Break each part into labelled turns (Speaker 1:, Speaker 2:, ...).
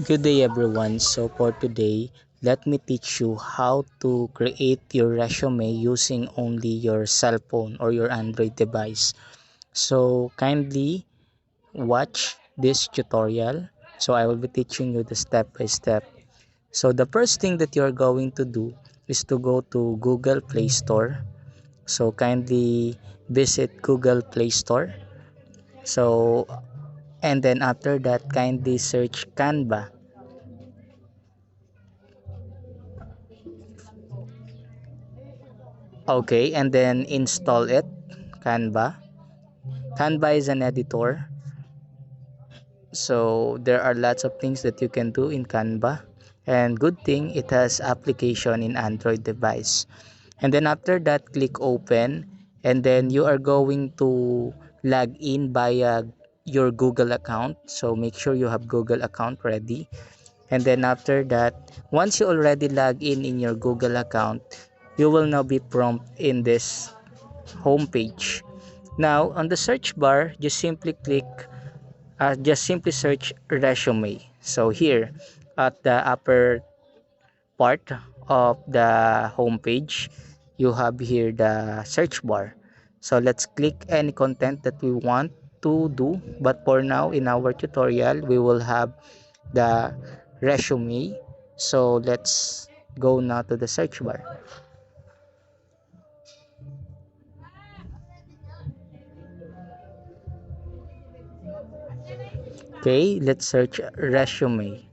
Speaker 1: Good day everyone. So for today, let me teach you how to create your resume using only your cell phone or your Android device. So kindly watch this tutorial. So I will be teaching you the step by step. So the first thing that you're going to do is to go to Google Play Store. So kindly visit Google Play Store. So and then after that kindly search Canva. Okay, and then install it, Canva. Canva is an editor, so there are lots of things that you can do in Canva. And good thing it has application in Android device. And then after that, click open, and then you are going to log in via your Google account. So make sure you have Google account ready. And then after that, once you already log in your Google account, you will now be prompt in this home page. Now, on the search bar, just simply search resume. So here, at the upper part of the home page, you have here the search bar. So let's click any content that we want to do. But for now, in our tutorial, we will have the resume. So let's go now to the search bar. Okay, let's search resume.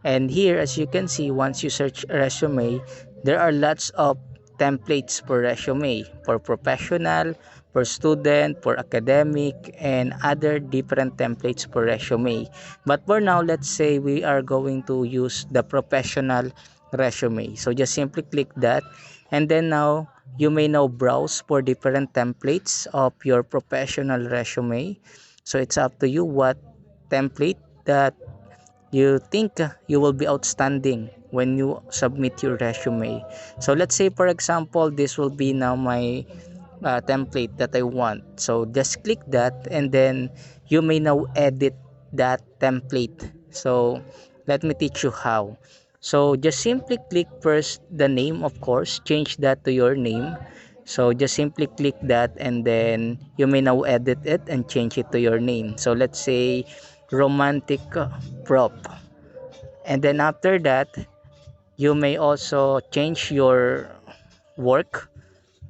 Speaker 1: And here, as you can see, once you search resume, there are lots of templates for resume, for professional, for student, for academic, and other different templates for resume. But for now, let's say we are going to use the professional resume. So just simply click that, and then now you may now browse for different templates of your professional resume. So it's up to you what template that you think you will be outstanding when you submit your resume. So let's say for example this will be now my template that I want. So just click that, and then you may now edit that template. So let me teach you how. So just simply click first the name, of course, change that to your name. So just simply click that, and then you may now edit it and change it to your name. So let's say romantic prop, and then after that you may also change your work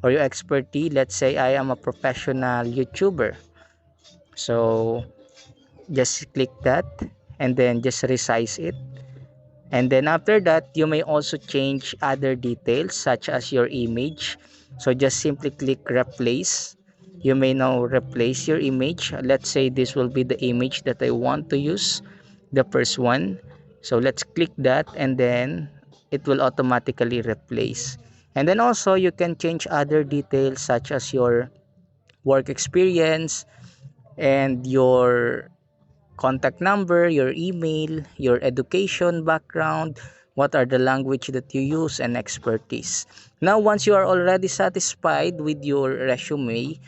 Speaker 1: or your expertise. Let's say I am a professional YouTuber, so just click that and then just resize it. And then after that you may also change other details such as your image. So just simply click replace. You may now replace your image. Let's say this will be the image that I want to use, the first one. So let's click that, and then it will automatically replace. And then also you can change other details such as your work experience and your contact number, your email, your education background, what are the language that you use, and expertise. Now, once you are already satisfied with your resume,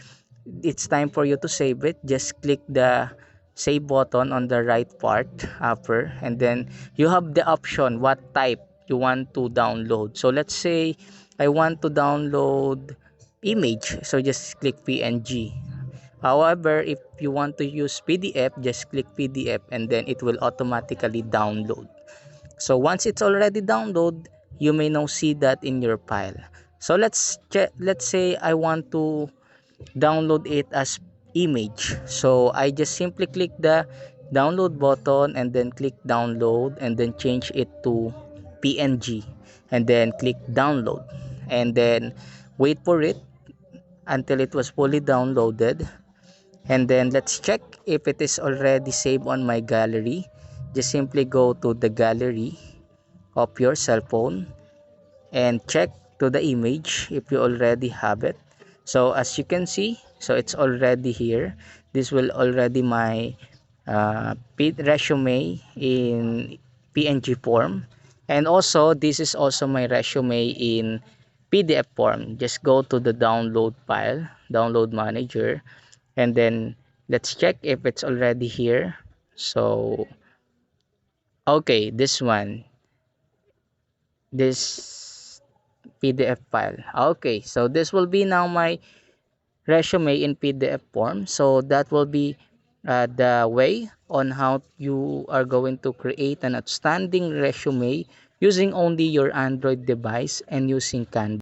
Speaker 1: it's time for you to save it. Just click the save button on the right part upper, and then you have the option what type you want to download. So let's say I want to download image, so just click PNG. However, if you want to use PDF, just click PDF, and then it will automatically download. So once it's already downloaded, you may now see that in your file. So let's say I want to download it as image. So I just simply click the download button and then click download, and then change it to PNG, and then click download, and then wait for it until it was fully downloaded. And then let's check if it is already saved on my gallery. Just simply go to the gallery of your cell phone and check to the image if you already have it. So as you can see, so it's already here. This will already my resume in PNG form, and also this is also my resume in PDF form. Just go to the download file, download manager, and then let's check if it's already here. So Okay, this one, this PDF file. Okay, so this will be now my resume in PDF form. So that will be the way on how you are going to create an outstanding resume using only your Android device and using Canva.